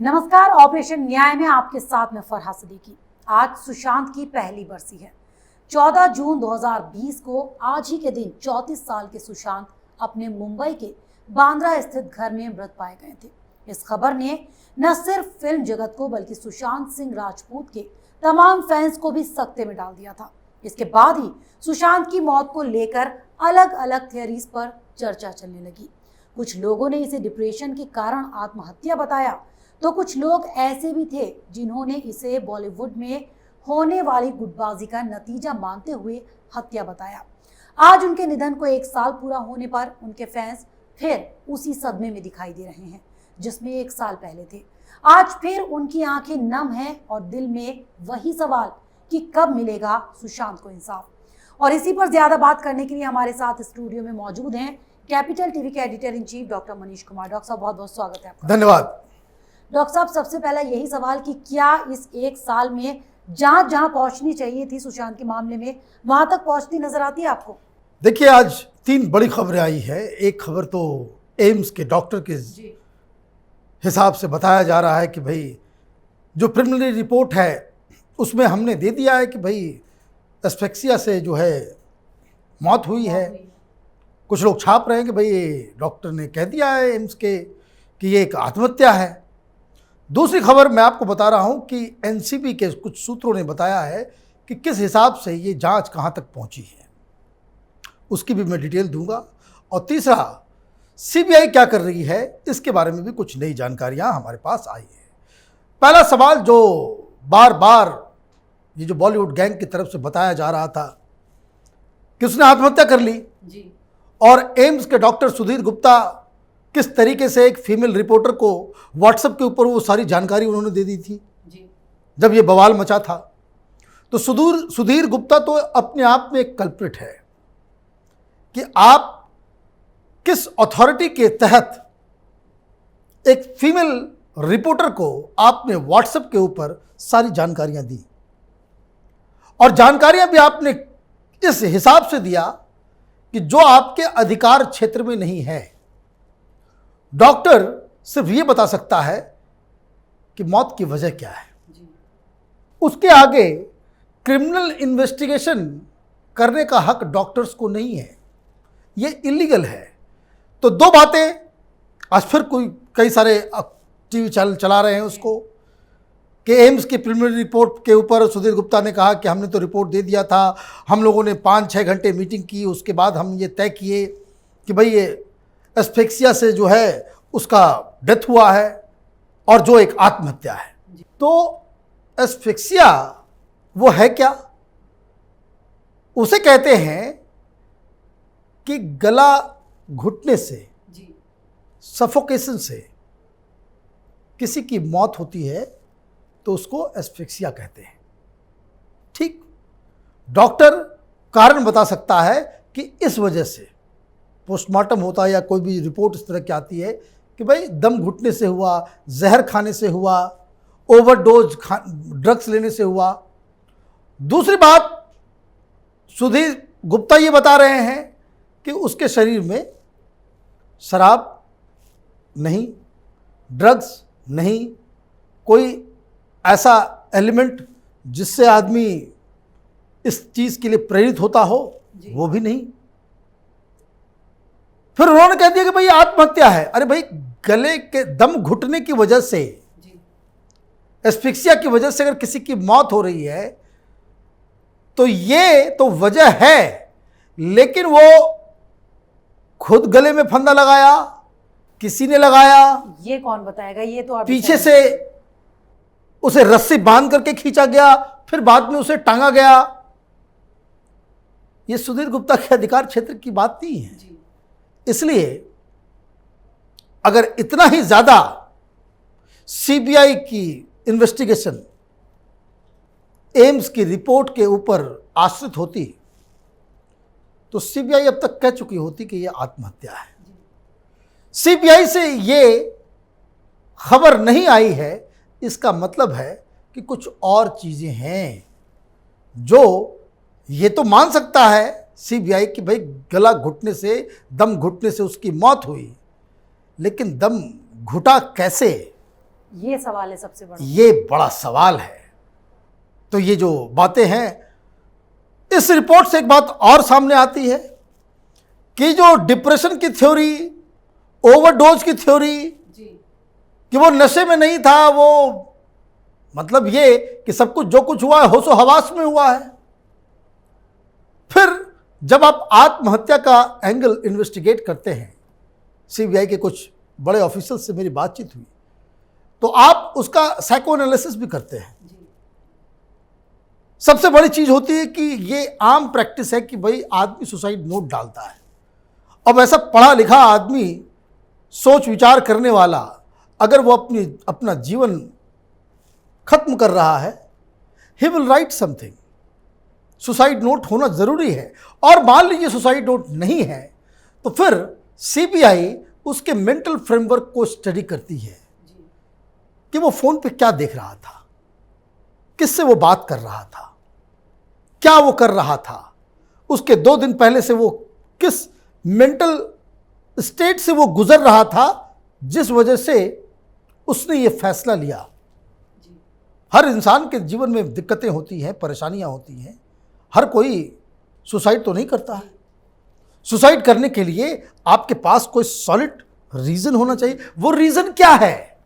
नमस्कार, ऑपरेशन न्याय में आपके साथ में फरहा सिद्दीकी। आज सुशांत की पहली बरसी है। 14 जून 2020 को आज ही के दिन 34 साल के सुशांत अपने मुंबई के बांद्रा स्थित घर में मृत पाए गए थे। इस खबर ने न सिर्फ फिल्म जगत को बल्कि सुशांत सिंह राजपूत के तमाम फैंस को भी सकते में डाल दिया था। इसके बाद ही सुशांत की मौत को लेकर अलग अलग थियरीज पर चर्चा चलने लगी। कुछ लोगों ने इसे डिप्रेशन के कारण आत्महत्या बताया, तो कुछ लोग ऐसे भी थे जिन्होंने इसे बॉलीवुड में होने वाली गुटबाजी का नतीजा मानते हुए हत्या बताया। आज उनके निधन को 1 साल पूरा होने पर उनके फैंस फिर उसी सदमे में दिखाई दे रहे हैं जिसमें 1 साल पहले थे। आज फिर उनकी आंखें नम हैं और दिल में वही सवाल कि कब मिलेगा सुशांत को इंसाफ। और इसी पर ज्यादा बात करने के लिए हमारे साथ स्टूडियो में मौजूद हैं कैपिटल टीवी के editor in chief doctor Manish Kumar. Doctor साहब, बहुत बहुत स्वागत है आपका। धन्यवाद। डॉक्टर साहब, सबसे पहला यही सवाल कि क्या इस 1 साल में जांच जहां पहुंचनी चाहिए थी सुशांत के मामले में वहां तक पहुंचती नजर आती है आपको? देखिए, आज 3 बड़ी खबरें आई है। एक खबर तो एम्स के डॉक्टर के हिसाब से बताया जा रहा है कि भाई जो प्रिलिमिनरी रिपोर्ट है उसमें हमने दे दिया है कि भाई एस्फेक्सिया से जो है मौत हुई है। कुछ लोग छाप रहे हैं कि भाई डॉक्टर ने कह दिया है एम्स के कि ये एक आत्महत्या है। दूसरी खबर मैं आपको बता रहा हूं कि एनसीबी के कुछ सूत्रों ने बताया है कि किस हिसाब से ये जांच कहां तक पहुंची है, उसकी भी मैं डिटेल दूंगा। और तीसरा, सीबीआई क्या कर रही है, इसके बारे में भी कुछ नई जानकारियां हमारे पास आई है। पहला सवाल जो बार बार ये जो बॉलीवुड गैंग की तरफ से बताया जा रहा था कि उसने आत्महत्या कर ली जी। और एम्स के डॉक्टर सुधीर गुप्ता किस तरीके से एक फीमेल रिपोर्टर को व्हाट्सएप के ऊपर वो सारी जानकारी उन्होंने दे दी थी जी। जब ये बवाल मचा था। तो सुधीर गुप्ता तो अपने आप में एक कल्प्रिट है कि आप किस अथॉरिटी के तहत एक फीमेल रिपोर्टर को आपने व्हाट्सएप के ऊपर सारी जानकारियां दी, और जानकारियां भी आपने इस हिसाब से दिया कि जो आपके अधिकार क्षेत्र में नहीं है। डॉक्टर सिर्फ ये बता सकता है कि मौत की वजह क्या है, उसके आगे क्रिमिनल इन्वेस्टिगेशन करने का हक डॉक्टर्स को नहीं है, ये इलीगल है। तो 2 बातें आज फिर कई सारे टीवी चैनल चला रहे हैं उसको कि एम्स की प्रिलिमिनरी रिपोर्ट के ऊपर सुधीर गुप्ता ने कहा कि हमने तो रिपोर्ट दे दिया था, हम लोगों ने 5-6 घंटे मीटिंग की, उसके बाद हम ये तय किए कि भाई ये एस्फेक्सिया से जो है उसका डेथ हुआ है और जो एक आत्महत्या है। तो एस्फेक्सिया वो है क्या? उसे कहते हैं कि गला घुटने से, सफोकेशन से किसी की मौत होती है तो उसको एस्फेक्सिया कहते हैं। ठीक, डॉक्टर कारण बता सकता है कि इस वजह से पोस्टमार्टम होता है या कोई भी रिपोर्ट इस तरह की आती है कि भाई दम घुटने से हुआ, जहर खाने से हुआ, ओवरडोज ड्रग्स लेने से हुआ। दूसरी बात, सुधीर गुप्ता ये बता रहे हैं कि उसके शरीर में शराब नहीं, ड्रग्स नहीं, कोई ऐसा एलिमेंट जिससे आदमी इस चीज़ के लिए प्रेरित होता हो वो भी नहीं। फिर उन्होंने कह दिया कि भाई आत्महत्या है। अरे भाई, गले के दम घुटने की वजह से, एस्फिक्सिया की वजह से अगर किसी की मौत हो रही है तो ये तो वजह है, लेकिन वो खुद गले में फंदा लगाया, किसी ने लगाया, ये कौन बताएगा? ये तो पीछे से उसे रस्सी बांध करके खींचा गया, फिर बाद में उसे टांगा गया। ये सुधीर गुप्ता के अधिकार क्षेत्र की बात नहीं है। इसलिए अगर इतना ही ज्यादा सीबीआई की इन्वेस्टिगेशन एम्स की रिपोर्ट के ऊपर आश्रित होती तो सीबीआई अब तक कह चुकी होती कि यह आत्महत्या है। सीबीआई से ये खबर नहीं आई है, इसका मतलब है कि कुछ और चीजें हैं जो ये तो मान सकता है सीबीआई कि भाई गला घुटने से, दम घुटने से उसकी मौत हुई, लेकिन दम घुटा कैसे, ये सवाल है सबसे बड़ा। ये बड़ा सवाल है। तो ये जो बातें हैं, इस रिपोर्ट से एक बात और सामने आती है कि जो डिप्रेशन की थ्योरी, ओवरडोज की थ्योरी, कि वो नशे में नहीं था, वो मतलब ये कि सब कुछ जो कुछ हुआ है होशो हवास में हुआ है। फिर जब आप आत्महत्या का एंगल इन्वेस्टिगेट करते हैं, सीबीआई के कुछ बड़े ऑफिसर से मेरी बातचीत हुई, तो आप उसका साइको एनालिसिस भी करते हैं। सबसे बड़ी चीज होती है कि ये आम प्रैक्टिस है कि भाई आदमी सुसाइड नोट डालता है। अब ऐसा पढ़ा लिखा आदमी, सोच विचार करने वाला, अगर वो अपना जीवन खत्म कर रहा है, he will write something. Suicide note होना जरूरी है। और मान लीजिए सुसाइड नोट नहीं है, तो फिर सीबीआई उसके मेंटल फ्रेमवर्क को स्टडी करती है कि वो फोन पे क्या देख रहा था, किससे वो बात कर रहा था, क्या वो कर रहा था, उसके 2 दिन पहले से वो किस मेंटल स्टेट से वो गुजर रहा था, जिस वजह से उसने ये फैसला लिया। हर इंसान के जीवन में दिक्कतें होती हैं, परेशानियां होती हैं। हर कोई सुसाइड तो नहीं करता है। सुसाइड करने के लिए आपके पास कोई सॉलिड रीजन होना चाहिए। वो रीजन क्या है?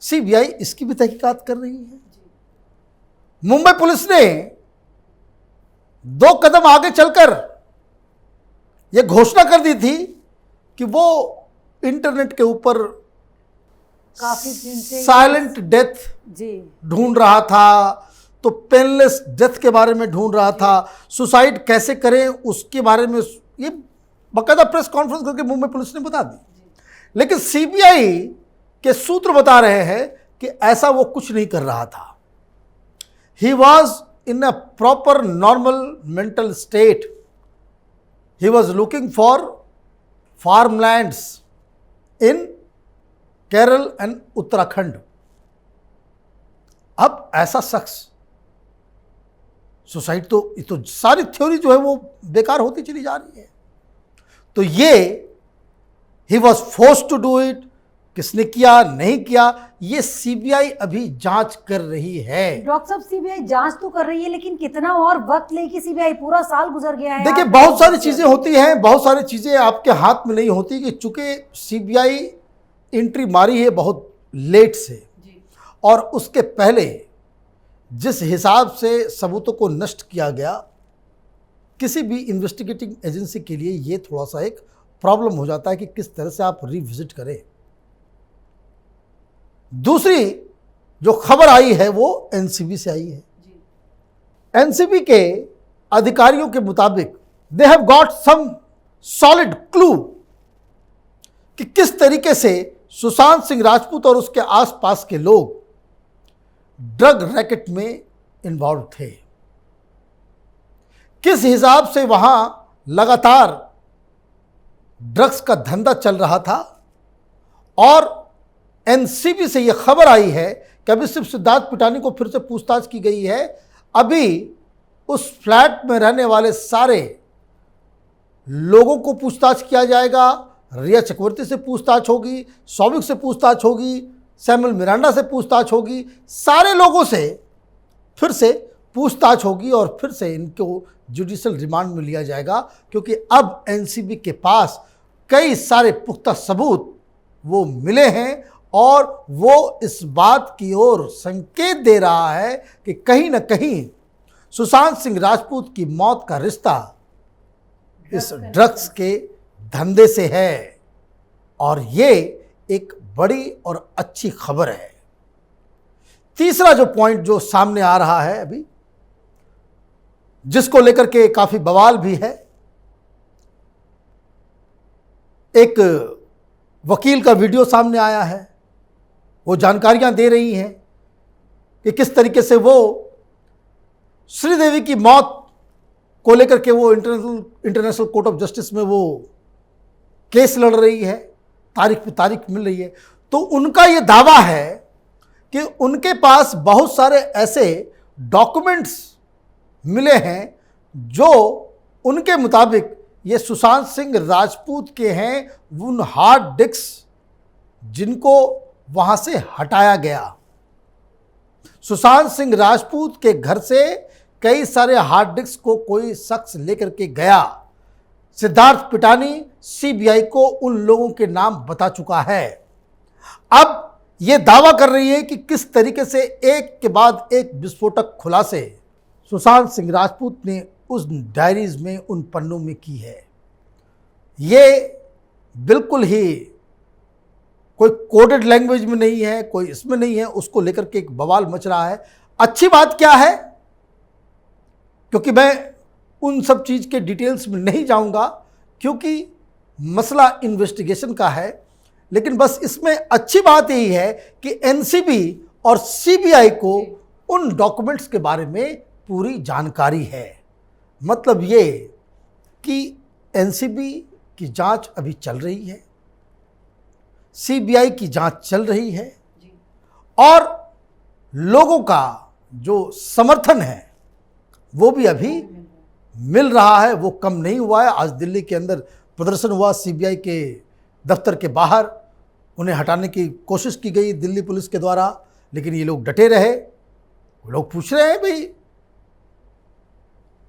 सीबीआई इसकी भी तहकीकात कर रही है। मुंबई पुलिस ने 2 कदम आगे चलकर यह घोषणा कर दी थी कि वो इंटरनेट के ऊपर काफी दिन से साइलेंट डेथ ढूंढ रहा था, तो पेनलेस डेथ के बारे में ढूंढ रहा था, सुसाइड कैसे करें उसके बारे में ये बाकायदा प्रेस कॉन्फ्रेंस करके मुंबई पुलिस ने बता दी। लेकिन सीबीआई के सूत्र बता रहे हैं कि ऐसा वो कुछ नहीं कर रहा था। He was in a proper normal mental state. He was looking for farmlands in Kerala and Uttarakhand. अब ऐसा शख्स सुसाइड, तो ये तो सारी थ्योरी जो है वो बेकार होती चली जा रही है। तो ये ही was force to do it, किसने किया नहीं किया, ये सीबीआई अभी जांच कर रही है। डॉक्टर साहब, सीबीआई जांच तो कर रही है, लेकिन कितना और वक्त लेगी? सीबीआई पूरा साल गुजर गया है। देखिए, बहुत सारी चीजें होती हैं, बहुत सारी चीजें आपके हाथ में नहीं होती। कि चूंकि सीबीआई एंट्री मारी है बहुत लेट से, और उसके पहले जिस हिसाब से सबूतों को नष्ट किया गया, किसी भी इन्वेस्टिगेटिंग एजेंसी के लिए ये थोड़ा सा एक प्रॉब्लम हो जाता है कि किस तरह से आप रिविजिट करें। दूसरी जो खबर आई है वो एनसीबी से आई है। एनसीबी के अधिकारियों के मुताबिक they have got some solid clue कि किस तरीके से सुशांत सिंह राजपूत और उसके आसपास के लोग ड्रग रैकेट में इन्वॉल्व थे। किस हिसाब से वहां लगातार ड्रग्स का धंधा चल रहा था। और एनसीबी से यह खबर आई है कि अभी सिर्फ सिद्धार्थ पिटानी को फिर से पूछताछ की गई है। अभी उस फ्लैट में रहने वाले सारे लोगों को पूछताछ किया जाएगा। रिया चक्रवर्ती से पूछताछ होगी, सौविक से पूछताछ होगी, सैमुअल मिरांडा से पूछताछ होगी, सारे लोगों से फिर से पूछताछ होगी और फिर से इनको जुडिशियल रिमांड में लिया जाएगा। क्योंकि अब एनसीबी के पास कई सारे पुख्ता सबूत वो मिले हैं और वो इस बात की ओर संकेत दे रहा है कि कहीं ना कहीं सुशांत सिंह राजपूत की मौत का रिश्ता इस ड्रग्स के धंधे से है। और ये एक बड़ी और अच्छी खबर है। तीसरा जो पॉइंट जो सामने आ रहा है अभी, जिसको लेकर के काफी बवाल भी है, एक वकील का वीडियो सामने आया है। वो जानकारियां दे रही हैं कि किस तरीके से वो श्रीदेवी की मौत को लेकर के वो इंटरनेशनल कोर्ट ऑफ जस्टिस में वो केस लड़ रही है, तारीख पे तारीख मिल रही है। तो उनका ये दावा है कि उनके पास बहुत सारे ऐसे डॉक्यूमेंट्स मिले हैं जो उनके मुताबिक ये सुशांत सिंह राजपूत के हैं। उन हार्ड डिस्क जिनको वहां से हटाया गया। सुशांत सिंह राजपूत के घर से कई सारे हार्ड डिस्क को कोई शख्स लेकर के गया। सिद्धार्थ पिटानी सीबीआई को उन लोगों के नाम बता चुका है। अब यह दावा कर रही है कि किस तरीके से एक के बाद एक विस्फोटक खुलासे सुशांत सिंह राजपूत ने उस डायरीज में, उन पन्नों में की है। ये बिल्कुल ही कोई कोडेड लैंग्वेज में नहीं है, कोई इसमें नहीं है, उसको लेकर के एक बवाल मच रहा है। अच्छी बात क्या है, क्योंकि मैं उन सब चीज़ के डिटेल्स में नहीं जाऊंगा क्योंकि मसला इन्वेस्टिगेशन का है, लेकिन बस इसमें अच्छी बात यही है कि एनसीबी और सीबीआई को उन डॉक्यूमेंट्स के बारे में पूरी जानकारी है। मतलब ये कि एनसीबी की जांच अभी चल रही है, सीबीआई की जांच चल रही है और लोगों का जो समर्थन है वो भी अभी मिल रहा है, वो कम नहीं हुआ है। आज दिल्ली के अंदर प्रदर्शन हुआ सीबीआई के दफ्तर के बाहर, उन्हें हटाने की कोशिश की गई दिल्ली पुलिस के द्वारा, लेकिन ये लोग डटे रहे। वो लोग पूछ रहे हैं, भाई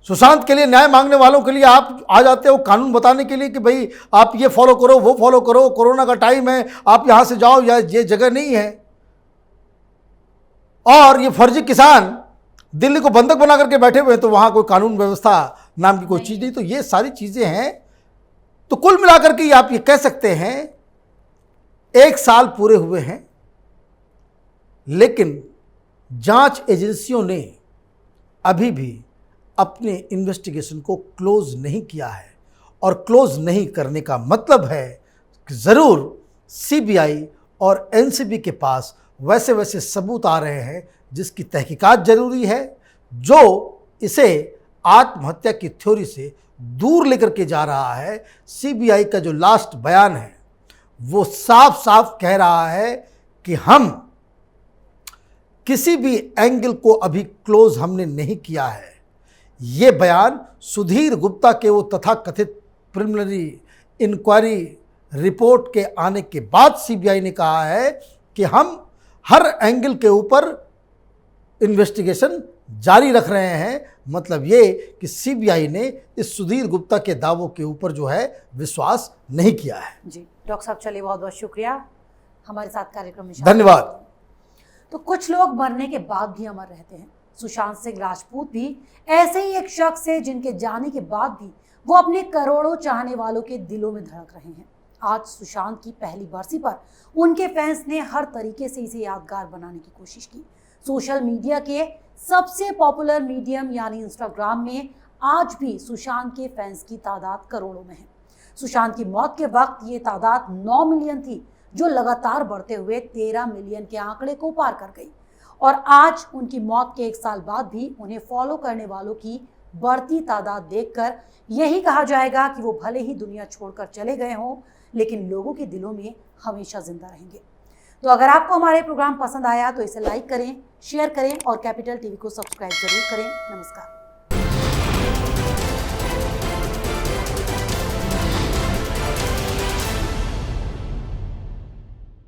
सुशांत के लिए न्याय मांगने वालों के लिए आप आ जाते हो कानून बताने के लिए कि भाई आप ये फॉलो करो, वो फॉलो करो, कोरोना का टाइम है, आप यहां से जाओ, या ये जगह नहीं है। और ये फर्जी किसान दिल्ली को बंधक बना करके बैठे हुए हैं, तो वहां कोई कानून व्यवस्था नाम की कोई चीज नहीं। तो ये सारी चीजें हैं। तो कुल मिलाकर के आप ये कह सकते हैं 1 साल पूरे हुए हैं, लेकिन जांच एजेंसियों ने अभी भी अपने इन्वेस्टिगेशन को क्लोज नहीं किया है। और क्लोज नहीं करने का मतलब है कि ज़रूर सीबीआई और एनसीबी के पास वैसे वैसे सबूत आ रहे हैं जिसकी तहकीकात जरूरी है, जो इसे आत्महत्या की थ्योरी से दूर लेकर के जा रहा है। सीबीआई का जो लास्ट बयान है वो साफ साफ कह रहा है कि हम किसी भी एंगल को अभी क्लोज हमने नहीं किया है। ये बयान सुधीर गुप्ता के वो तथाकथित प्रिलिमिनरी इंक्वायरी रिपोर्ट के आने के बाद सीबीआई ने कहा है कि हम हर एंगल के ऊपर इन्वेस्टिगेशन जारी रख रहे हैं। मतलब ये कि सीबीआई ने इस सुधीर गुप्ता के दावों के ऊपर जो है विश्वास नहीं किया है। जी डॉक्टर साहब, चलिए बहुत बहुत शुक्रिया हमारे साथ कार्यक्रम में। धन्यवाद। तो कुछ लोग मरने के बाद भी अमर रहते हैं। सुशांत सिंह राजपूत भी ऐसे ही एक शख्स है जिनके जाने के बाद भी वो अपने करोड़ों चाहने वालों के दिलों में धड़क रहे हैं। आज सुशांत की पहली बरसी पर उनके फैंस ने हर तरीके से इसे यादगार बनाने की कोशिश की। सोशल मीडिया के सबसे पॉपुलर मीडियम यानी इंस्टाग्राम में आज भी सुशांत के फैंस की तादाद करोड़ों में है। सुशांत की मौत के वक्त ये तादाद 9 मिलियन थी, जो लगातार बढ़ते हुए 13 मिलियन के आंकड़े को पार कर गई। और आज उनकी मौत के 1 साल बाद भी उन्हें फॉलो करने वालों की बढ़ती तादाद देखकर यही कहा जाएगा कि वो भले ही दुनिया छोड़कर चले गए हों, लेकिन लोगों के दिलों में हमेशा जिंदा रहेंगे। तो अगर आपको हमारे प्रोग्राम पसंद आया तो इसे लाइक करें, शेयर करें और कैपिटल टीवी को सब्सक्राइब जरूर करें। नमस्कार।